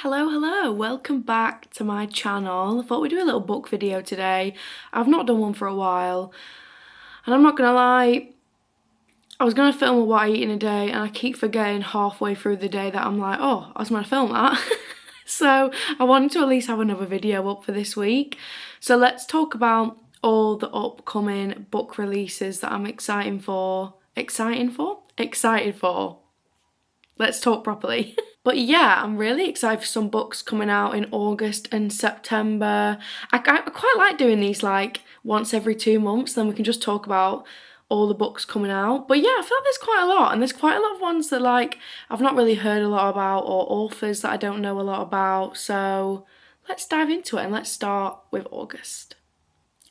Hello, welcome back to my channel. I thought we'd do a little book video today. I've not done one for a while, and I'm not gonna lie, I was gonna film a what I eat in a day, and I keep forgetting halfway through the day that I'm like, oh, I was gonna film that. So I wanted to at least have another video up for this week. So let's talk about all the upcoming book releases that I'm excited for. Let's talk properly. But yeah, I'm really excited for some books coming out in August and September. I quite like doing these like once every 2 months, then we can just talk about all the books coming out. But yeah, I feel like there's quite a lot, and there's quite a lot of ones that like I've not really heard a lot about, or authors that I don't know a lot about. So let's dive into it, and let's start with August.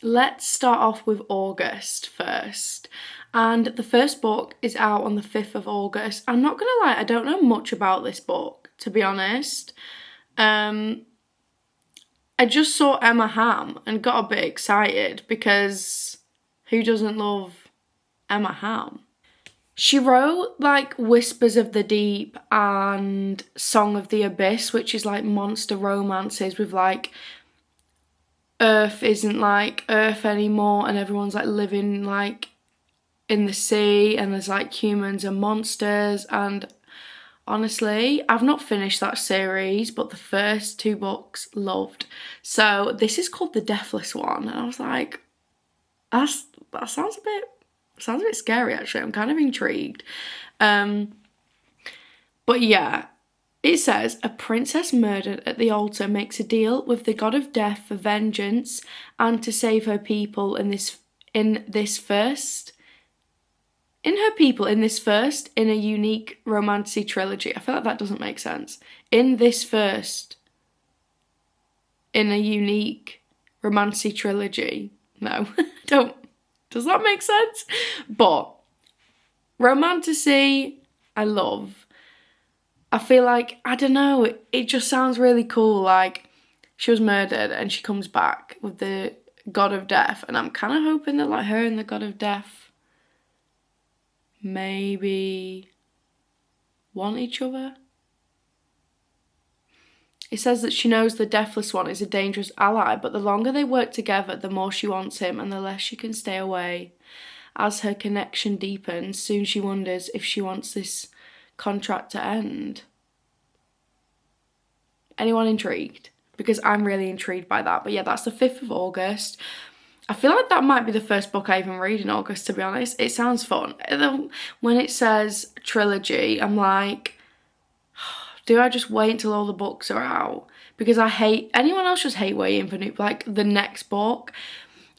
Let's start off with August first. And the first book is out on the 5th of August. I'm not gonna lie, I don't know much about this book, to be honest. I just saw Emma Hamm and got a bit excited because who doesn't love Emma Hamm? She wrote like Whispers of the Deep and Song of the Abyss, which is like monster romances with like Earth isn't like Earth anymore and everyone's like living like in the sea, and there's like humans and monsters. And honestly, I've not finished that series, but the first 2 books loved. So this is called The Deathless One, and I was like, that sounds a bit scary actually. I'm kind of intrigued. But yeah, it says a princess murdered at the altar makes a deal with the god of death for vengeance and to save her people in this first in a unique romantasy trilogy. I feel like that doesn't make sense. In a unique romantasy trilogy. No, don't. Does that make sense? But romantasy, I love. I feel like, I don't know, it just sounds really cool. Like, she was murdered and she comes back with the god of death, and I'm kind of hoping that like her and the god of death maybe want each other. It says that she knows the Deathless One is a dangerous ally, but the longer they work together, the more she wants him and the less she can stay away. As her connection deepens, soon she wonders if she wants this contract to end. Anyone intrigued? Because I'm really intrigued by that. But yeah, that's the 5th of August. I feel like that might be the first book I even read in August, to be honest. It sounds fun. When it says trilogy, I'm like, do I just wait until all the books are out? Because anyone else just hate waiting for like the next book.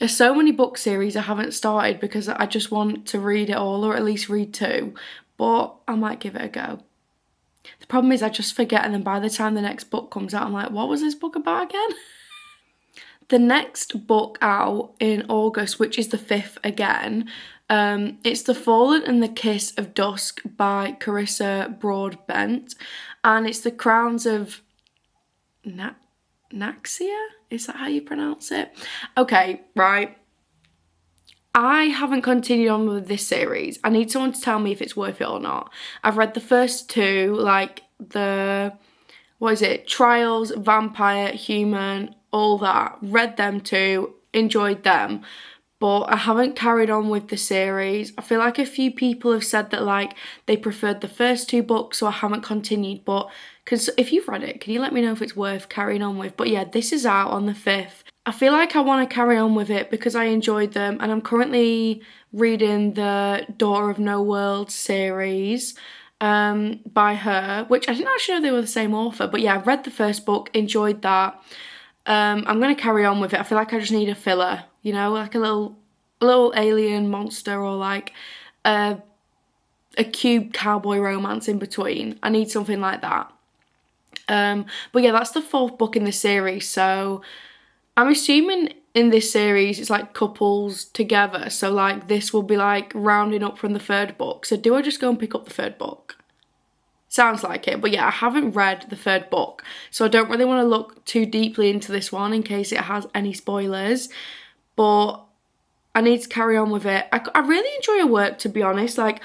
There's so many book series I haven't started because I just want to read it all, or at least read 2. But I might give it a go. The problem is I just forget, and then by the time the next book comes out, I'm like, what was this book about again? The next book out in August, which is the 5th again, it's The Fallen and the Kiss of Dusk by Carissa Broadbent, and it's the Crowns of Naxia? Is that how you pronounce it? Okay, right. I haven't continued on with this series. I need someone to tell me if it's worth it or not. I've read the first 2, like Trials, Vampire, Human, all that. Read them 2, enjoyed them, but I haven't carried on with the series. I feel like a few people have said that like they preferred the first 2 books, so I haven't continued. But if you've read it, can you let me know if it's worth carrying on with? But yeah, this is out on the 5th. I feel like I want to carry on with it because I enjoyed them, and I'm currently reading the Daughter of No World series by her, which I didn't actually know they were the same author. But yeah, I've read the first book, enjoyed that. I'm going to carry on with it. I feel like I just need a filler, you know, like a little alien monster, or like a cute cowboy romance in between. I need something like that. But yeah, that's the 4th book in the series, so I'm assuming in this series it's like couples together, so like this will be like rounding up from the 3rd book. So do I just go and pick up the 3rd book? Sounds like it. But yeah, I haven't read the 3rd book, so I don't really want to look too deeply into this one in case it has any spoilers, but I need to carry on with it. I really enjoy her work, to be honest. Like,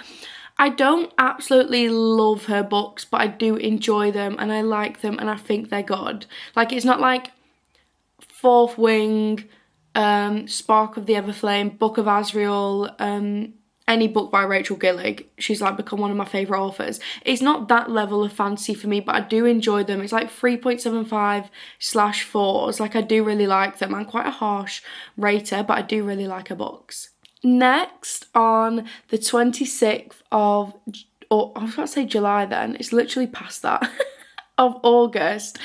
I don't absolutely love her books, but I do enjoy them and I like them and I think they're good. Like, it's not like Fourth Wing, Spark of the Everflame, Book of Azrael, any book by Rachel Gillig. She's like become one of my favourite authors. It's not that level of fantasy for me, but I do enjoy them. It's like 3.75/4s. Like, I do really like them. I'm quite a harsh rater, but I do really like her books. Next, on the 26th of, or I was about to say July then, it's literally past that, of August,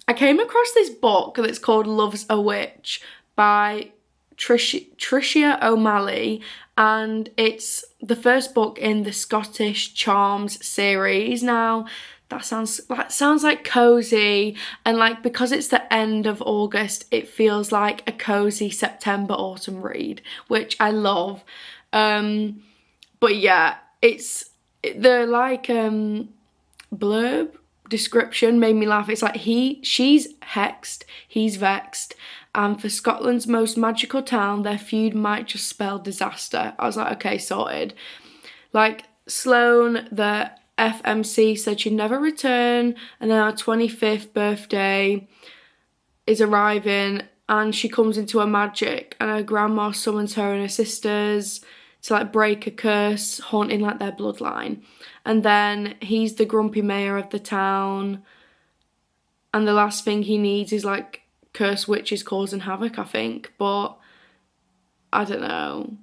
I came across this book that's called Love's a Witch by Tricia O'Malley, and it's the first book in the Scottish Charms series. Now, that sounds like cozy, and like, because it's the end of August, it feels like a cozy September autumn read, which I love. But yeah, it's the like blurb description made me laugh. It's like she's hexed, he's vexed, and for Scotland's most magical town, their feud might just spell disaster. I was like, okay, sorted. Like, Sloane, the FMC, said she'd never return, and then her 25th birthday is arriving, and she comes into her magic, and her grandma summons her and her sisters to like break a curse haunting like their bloodline. And then he's the grumpy mayor of the town, and the last thing he needs is like cursed witches causing havoc, I think. But I don't know.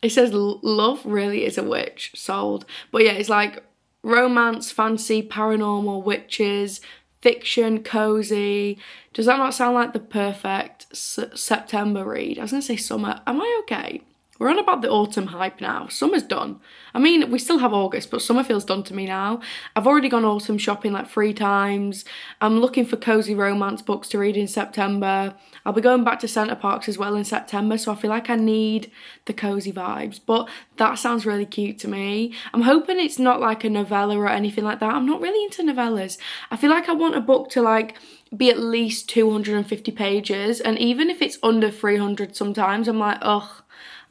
It says love really is a witch, sold. But yeah, it's like romance, fantasy, paranormal, witches, fiction, cozy. Does that not sound like the perfect September read? I was going to say summer. Am I okay? We're on about the autumn hype now. Summer's done. I mean, we still have August, but summer feels done to me now. I've already gone autumn shopping like 3 times. I'm looking for cozy romance books to read in September. I'll be going back to Centre Parks as well in September, so I feel like I need the cozy vibes. But that sounds really cute to me. I'm hoping it's not like a novella or anything like that. I'm not really into novellas. I feel like I want a book to like be at least 250 pages, and even if it's under 300 sometimes, I'm like, ugh.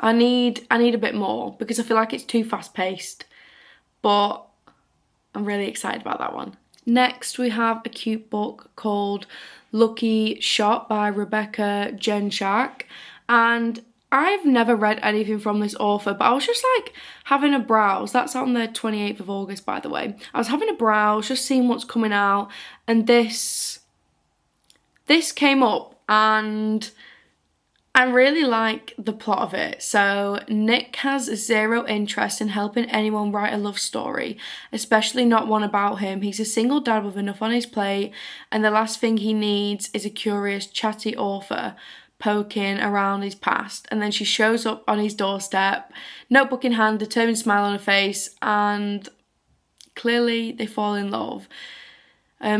I need a bit more because I feel like it's too fast paced, but I'm really excited about that one. Next, we have a cute book called Lucky Shot by Rebecca Genshak, and I've never read anything from this author, but I was just like having a browse. That's on the 28th of August, by the way. I was having a browse, just seeing what's coming out, and this came up, and I really like the plot of it. So Nick has zero interest in helping anyone write a love story, especially not one about him. He's a single dad with enough on his plate, and the last thing he needs is a curious, chatty author poking around his past. And then she shows up on his doorstep, notebook in hand, determined smile on her face, and clearly they fall in love.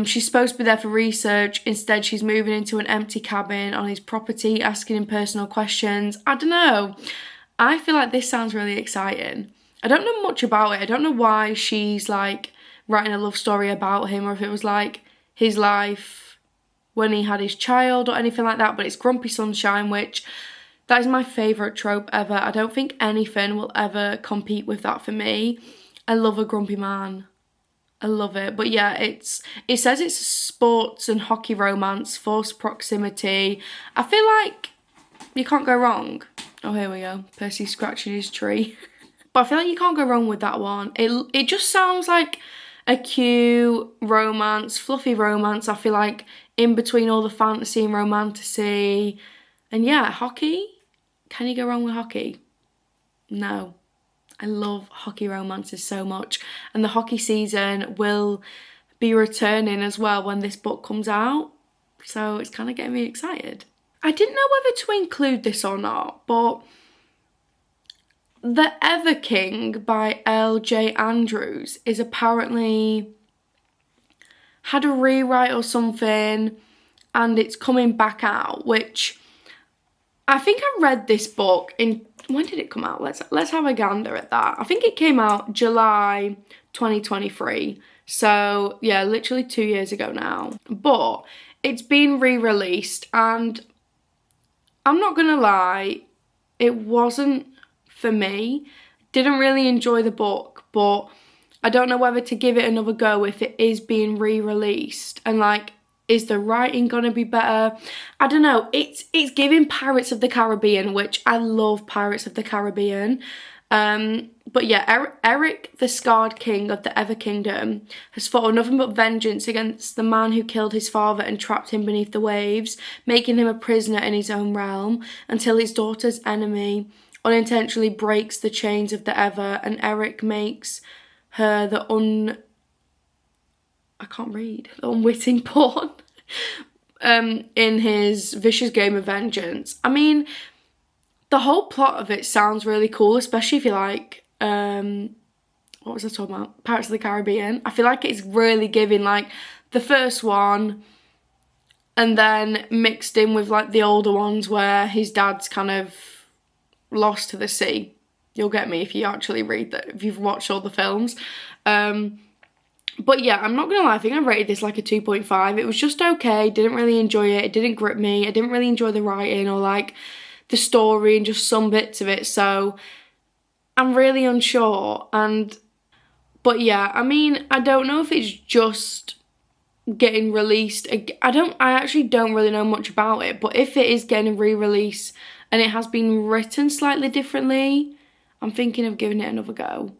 She's supposed to be there for research. Instead, she's moving into an empty cabin on his property, asking him personal questions. I don't know. I feel like this sounds really exciting. I don't know much about it. I don't know why she's like writing a love story about him, or if it was like his life when he had his child or anything like that. But it's Grumpy Sunshine, which that is my favourite trope ever. I don't think anything will ever compete with that for me. I love a grumpy man. I love it. But yeah, it says it's a sports and hockey romance, forced proximity. I feel like you can't go wrong. Oh, here we go. Percy scratching his tree. But I feel like you can't go wrong with that one. It just sounds like a cute romance, fluffy romance. I feel like in between all the fantasy and romantasy. And yeah, hockey. Can you go wrong with hockey? No. I love hockey romances so much, and the hockey season will be returning as well when this book comes out, so it's kind of getting me excited. I didn't know whether to include this or not, but The Ever King by L.J. Andrews is apparently had a rewrite or something, and it's coming back out, which I think I read this book in, when did it come out? Let's have a gander at that. I think it came out July 2023. So yeah, literally 2 years ago now. But it's been re-released, and I'm not gonna lie, it wasn't for me. didn't really enjoy the book, but I don't know whether to give it another go if it is being re-released, and like, is the writing gonna be better? I don't know. It's giving Pirates of the Caribbean, which I love Pirates of the Caribbean. But yeah, Eric, the Scarred King of the Ever Kingdom, has fought nothing but vengeance against the man who killed his father and trapped him beneath the waves, making him a prisoner in his own realm, until his daughter's enemy unintentionally breaks the chains of the Ever, and Eric makes her the unwitting pawn in his vicious game of vengeance. I mean, the whole plot of it sounds really cool, especially if you like, what was I talking about? Pirates of the Caribbean. I feel like it's really giving like the first one and then mixed in with like the older ones where his dad's kind of lost to the sea. You'll get me if you actually read that, if you've watched all the films. But yeah, I'm not gonna lie, I think I rated this like a 2.5. It was just okay, didn't really enjoy it, it didn't grip me, I didn't really enjoy the writing or like the story and just some bits of it, so I'm really unsure. But yeah, I mean, I don't know if it's just getting released. I actually don't really know much about it, but if it is getting a re-release and it has been written slightly differently, I'm thinking of giving it another go.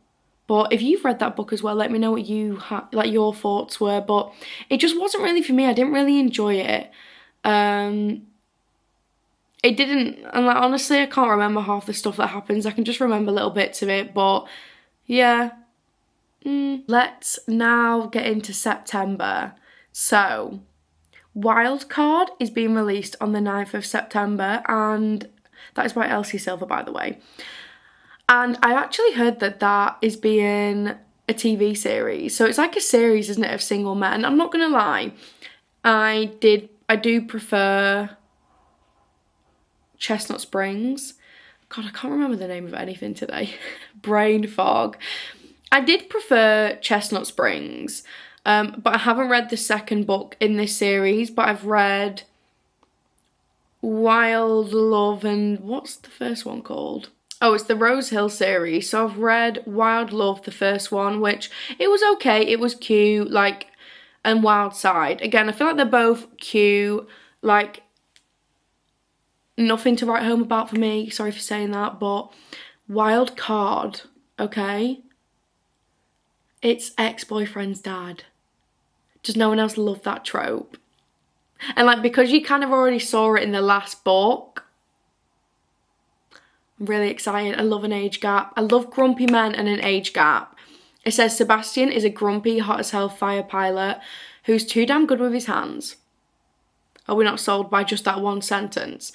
But if you've read that book as well, let me know what your thoughts were. But it just wasn't really for me. I didn't really enjoy it. It didn't, and like, honestly, I can't remember half the stuff that happens. I can just remember little bits of it, but yeah. Let's now get into September. So, Wildcard is being released on the 9th of September, and that is by Elsie Silver, by the way. And I actually heard that that is being a TV series. So it's like a series, isn't it, of single men. I'm not gonna lie, I do prefer Chestnut Springs. God, I can't remember the name of anything today. Brain fog. I did prefer Chestnut Springs, but I haven't read the second book in this series, but I've read Wild Love and what's the first one called? Oh, it's the Rose Hill series. So I've read Wild Love, the first one, which it was okay. It was cute, like, and Wild Side. Again, I feel like they're both cute, like, nothing to write home about for me. Sorry for saying that, but Wild Card, okay? It's ex-boyfriend's dad. Does no one else love that trope? And like, because you kind of already saw it in the last book, I'm really excited. I love an age gap. I love grumpy men and an age gap. It says Sebastian is a grumpy, hot as hell fire pilot who's too damn good with his hands. Are we not sold by just that one sentence?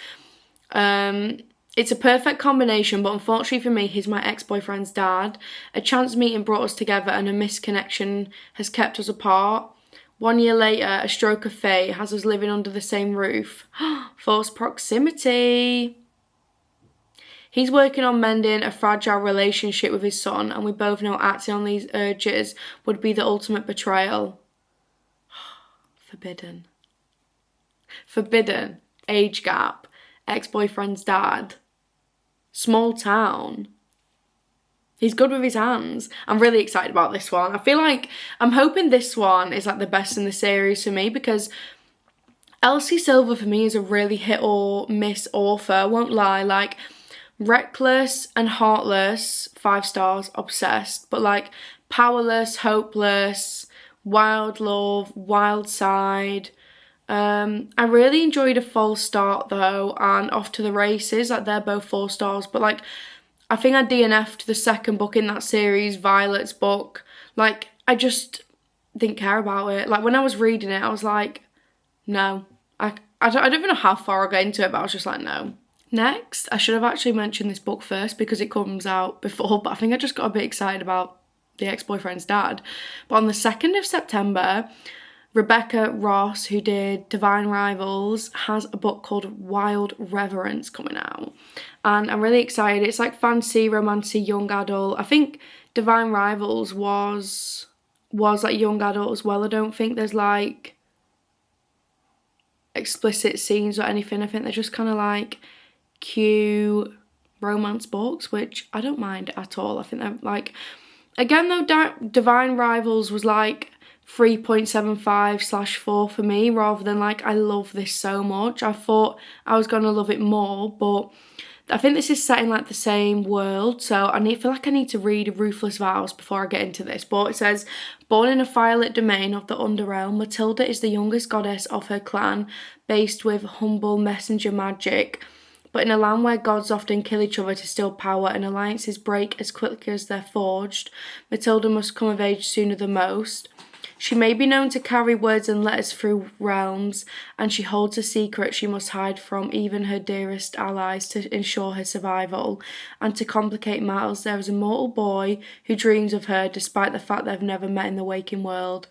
It's a perfect combination, but unfortunately for me, he's my ex-boyfriend's dad. A chance meeting brought us together and a misconnection has kept us apart. 1 year later, a stroke of fate has us living under the same roof. Forced proximity. He's working on mending a fragile relationship with his son, and we both know acting on these urges would be the ultimate betrayal. Forbidden. Forbidden. Age gap. Ex-boyfriend's dad. Small town. He's good with his hands. I'm really excited about this one. I feel like I'm hoping this one is like the best in the series for me, because Elsie Silver for me is a really hit or miss author. I won't lie, like Reckless and Heartless, 5 stars, obsessed. But like Powerless, Hopeless, Wild Love, Wild Side. I really enjoyed A False Start though, and Off to the Races, like they're both 4 stars, but like I think I DNF'd the second book in that series, Violet's book. Like I just didn't care about it. Like when I was reading it, I was like, no. I don't even know how far I got into it, but I was just like, no. Next, I should have actually mentioned this book first because it comes out before, but I think I just got a bit excited about the ex-boyfriend's dad. But on the 2nd of September, Rebecca Ross, who did Divine Rivals, has a book called Wild Reverence coming out. And I'm really excited. It's like fantasy, romantasy, young adult. I think Divine Rivals was like young adult as well. I don't think there's like explicit scenes or anything. I think they're just kind of like cute romance books, which I don't mind at all. I think they're like, again though, Divine Rivals was like 3.75/4 for me, rather than like I love this so much. I thought I was gonna love it more, but I think this is set in like the same world, so feel like I need to read Ruthless Vows before I get into this. But it says, born in a firelit domain of the Underrealm, Matilda is the youngest goddess of her clan, based with humble messenger magic. But in a land where gods often kill each other to steal power and alliances break as quickly as they're forged, Matilda must come of age sooner than most. She may be known to carry words and letters through realms, and she holds a secret she must hide from even her dearest allies to ensure her survival. And to complicate matters, there is a mortal boy who dreams of her despite the fact they've never met in the waking world.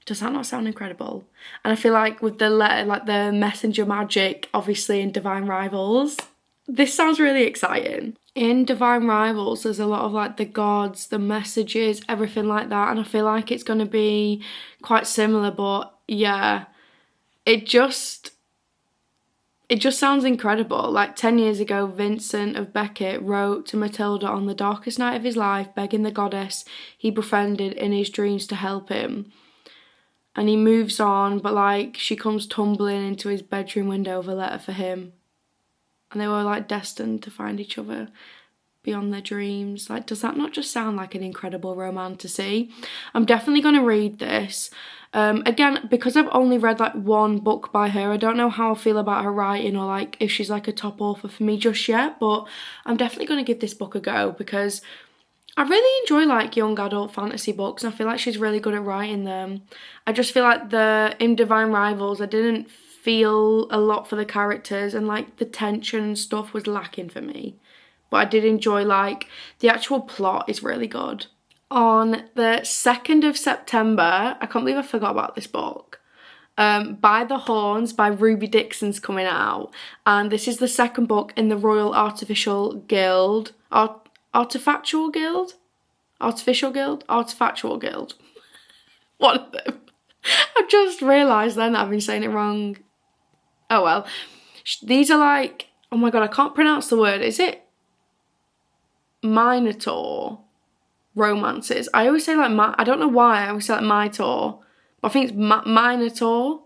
Does that not sound incredible? And I feel like with the letter, like the messenger magic, obviously in Divine Rivals, this sounds really exciting. In Divine Rivals, there's a lot of like the gods, the messages, everything like that, and I feel like it's going to be quite similar, but yeah, it just sounds incredible. Like 10 years ago, Vincent of Beckett wrote to Matilda on the darkest night of his life, begging the goddess he befriended in his dreams to help him. And he moves on, but like she comes tumbling into his bedroom window with a letter for him. And they were like destined to find each other beyond their dreams. Like, does that not just sound like an incredible romantasy? I'm definitely going to read this. Again, because I've only read like one book by her, I don't know how I feel about her writing or like if she's like a top author for me just yet, but I'm definitely going to give this book a go because I really enjoy like young adult fantasy books, and I feel like she's really good at writing them. I just feel like in Divine Rivals, I didn't feel a lot for the characters, and like the tension and stuff was lacking for me. But I did enjoy like the actual plot is really good. On the 2nd of September, I can't believe I forgot about this book. By the Horns by Ruby Dixon's coming out, and this is the second book in the Royal Artificial Guild. Artifactual Guild? Artificial Guild? Artifactual Guild. One of them. I just realised then that I've been saying it wrong. Oh well. These are like, oh my god, I can't pronounce the word. Is it Minotaur romances? I always say like, I don't know why I always say like Minotaur, but I think it's Minotaur.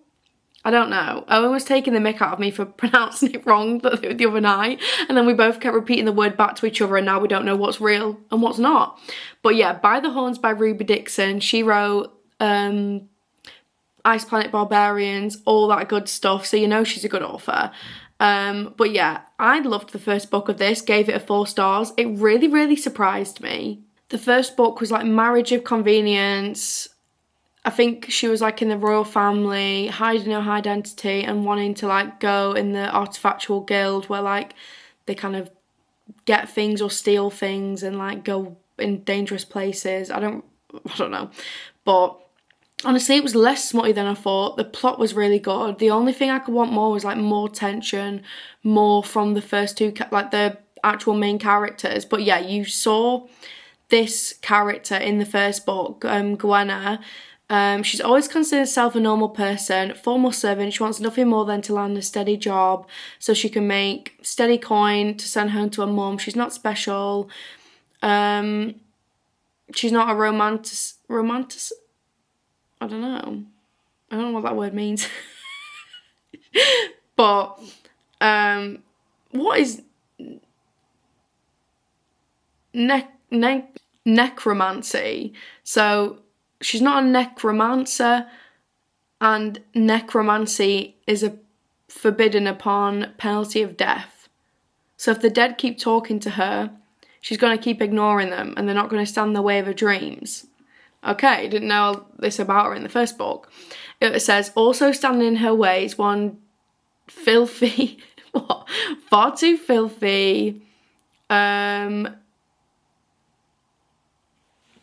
I don't know. Owen was taking the mick out of me for pronouncing it wrong the other night, and then we both kept repeating the word back to each other, and now we don't know what's real and what's not. But yeah, By the Horns by Ruby Dixon. She wrote Ice Planet Barbarians, all that good stuff, so you know she's a good author. But yeah, I loved the first book of this, gave it a 4 stars. It really, really surprised me. The first book was like Marriage of Convenience. I think she was like in the royal family, hiding her identity and wanting to like go in the Artifactual Guild where like they kind of get things or steal things and like go in dangerous places. I don't know. But honestly, it was less smutty than I thought. The plot was really good. The only thing I could want more was like more tension, more from the first two, like the actual main characters. But yeah, you saw this character in the first book, Gwenna. She's always considered herself a normal person, formal servant. She wants nothing more than to land a steady job so she can make steady coin to send home to her mum. She's not special. She's not a romantic. I don't know what that word means. But what is necromancy? So she's not a necromancer, and necromancy is forbidden upon penalty of death. So if the dead keep talking to her, she's going to keep ignoring them, and they're not going to stand in the way of her dreams. Okay, didn't know this about her in the first book. It says, also standing in her way is one filthy, far too filthy.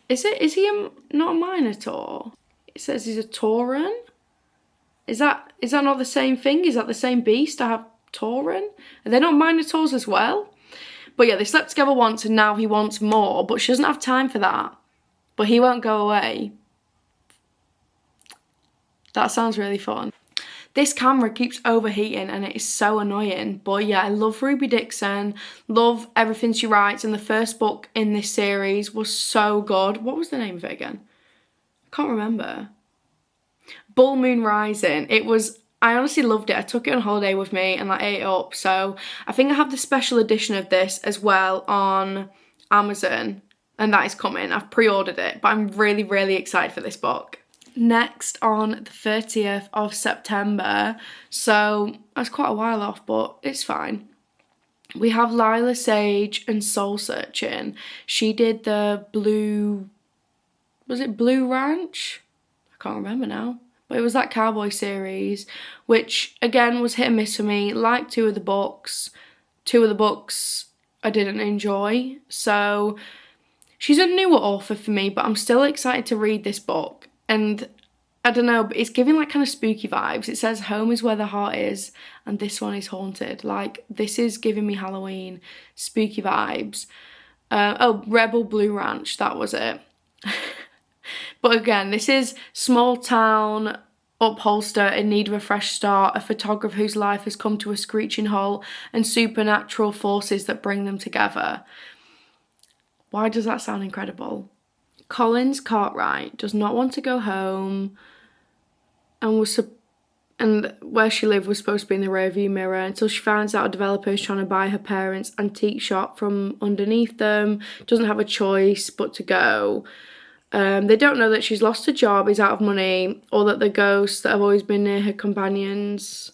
Is he not a Minotaur? It says he's a Tauran. Is that not the same thing? Is that the same beast? I have Tauran? Are they not Minotaurs as well? But yeah, they slept together once and now he wants more, but she doesn't have time for that. But he won't go away. That sounds really fun. This camera keeps overheating and it is so annoying. But yeah, I love Ruby Dixon, love everything she writes, and the first book in this series was so good. What was the name of it again? I can't remember. Bull Moon Rising. I honestly loved it. I took it on holiday with me and like ate it up. So I think I have the special edition of this as well on Amazon, and that is coming. I've pre-ordered it, but I'm really, really excited for this book. Next, on the 30th of September, so that's quite a while off, but it's fine. We have Lila Sage and Soul Searching. She did the was it Blue Ranch? I can't remember now. But it was that cowboy series, which again was hit and miss for me. Like two of the books I didn't enjoy. So she's a newer author for me, but I'm still excited to read this book. And I don't know, but it's giving like kind of spooky vibes. It says home is where the heart is, and this one is haunted. Like, this is giving me Halloween spooky vibes. Rebel Blue Ranch, that was it. But again, this is small town upholster in need of a fresh start, a photographer whose life has come to a screeching halt, and supernatural forces that bring them together. Why does that sound incredible? Collins Cartwright does not want to go home, and where she lived was supposed to be in the rearview mirror, until she finds out a developer is trying to buy her parents' antique shop from underneath them. Doesn't have a choice but to go. They don't know that she's lost her job, is out of money, or that the ghosts that have always been near her companions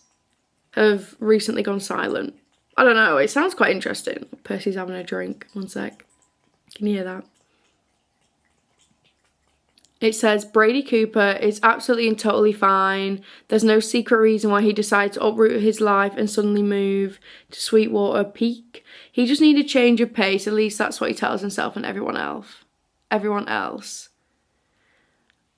have recently gone silent. I don't know, it sounds quite interesting. Percy's having a drink. One sec. Can you hear that? It says Brady Cooper is absolutely and totally fine. There's no secret reason why he decided to uproot his life and suddenly move to Sweetwater Peak. He just needed a change of pace, at least that's what he tells himself and everyone else.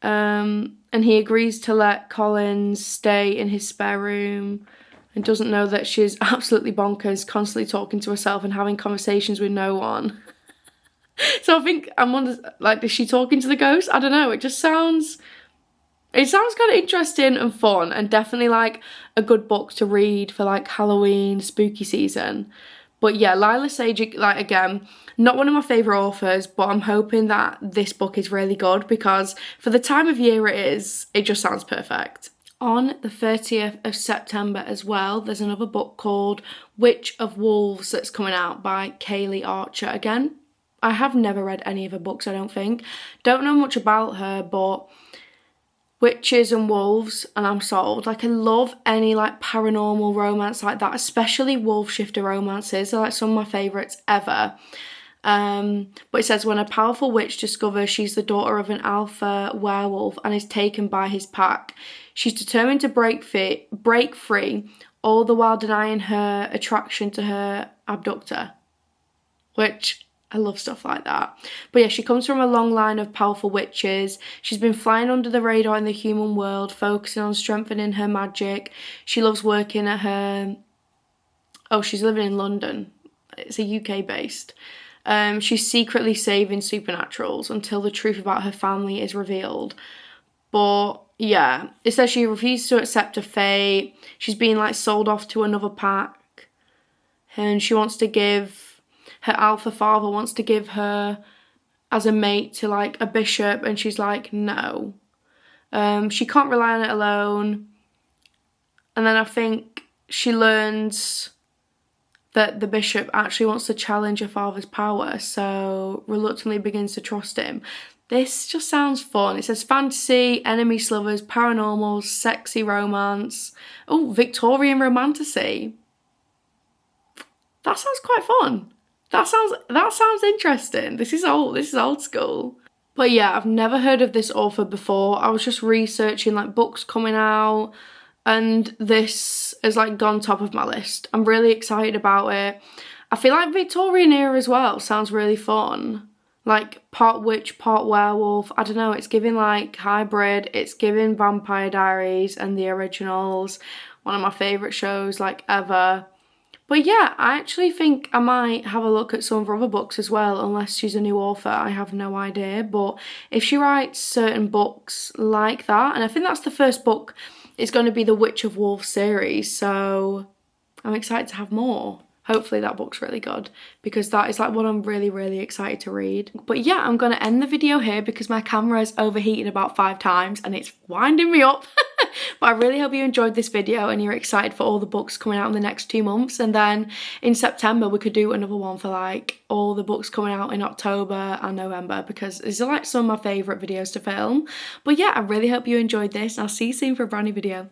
And he agrees to let Collins stay in his spare room, and doesn't know that she's absolutely bonkers, constantly talking to herself and having conversations with no one. So I think I'm wondering, like, is she talking to the ghost? I don't know. It sounds kind of interesting and fun, and definitely like a good book to read for like Halloween spooky season. But yeah, Lila Sage, like, again, not one of my favourite authors, but I'm hoping that this book is really good, because for the time of year it just sounds perfect. On the 30th of September as well, there's another book called Witch of Wolves that's coming out by Kaylee Archer. Again, I have never read any of her books, I don't think. Don't know much about her, but witches and wolves, and I'm sold. Like, I love any like paranormal romance like that, especially wolf shifter romances. They're like some of my favourites ever. But it says when a powerful witch discovers she's the daughter of an alpha werewolf and is taken by his pack, she's determined to break free, all the while denying her attraction to her abductor. Which, I love stuff like that. But yeah, she comes from a long line of powerful witches. She's been flying under the radar in the human world, focusing on strengthening her magic. She loves working at her... Oh, she's living in London. It's a UK based. She's secretly saving supernaturals until the truth about her family is revealed. But yeah, it says she refuses to accept her fate. She's being like sold off to another pack. And she wants to give... Her alpha father wants to give her as a mate to like a bishop, and she's like, no. She can't rely on it alone. And then I think she learns that the bishop actually wants to challenge her father's power, so reluctantly begins to trust him. This just sounds fun. It says fantasy, enemy slovers, paranormal, sexy romance. Oh, Victorian romantasy. That sounds quite fun. That sounds interesting. This is old school. But yeah, I've never heard of this author before. I was just researching like books coming out, and this has like gone top of my list. I'm really excited about it. I feel like Victorian era as well sounds really fun. Like part witch, part werewolf. I don't know, it's giving like hybrid. It's giving Vampire Diaries and the originals. One of my favourite shows like ever. But yeah, I actually think I might have a look at some of her other books as well, unless she's a new author, I have no idea. But if she writes certain books like that, and I think that's the first book It's going to be the Witch of Wolves series, so I'm excited to have more. Hopefully that book's really good, because that is like what I'm really, really excited to read. But yeah, I'm going to end the video here because my camera is overheating about 5 times and it's winding me up. But I really hope you enjoyed this video and you're excited for all the books coming out in the next 2 months. And then in September, we could do another one for like all the books coming out in October and November, because these are like some of my favourite videos to film. But yeah, I really hope you enjoyed this, and I'll see you soon for a brand new video.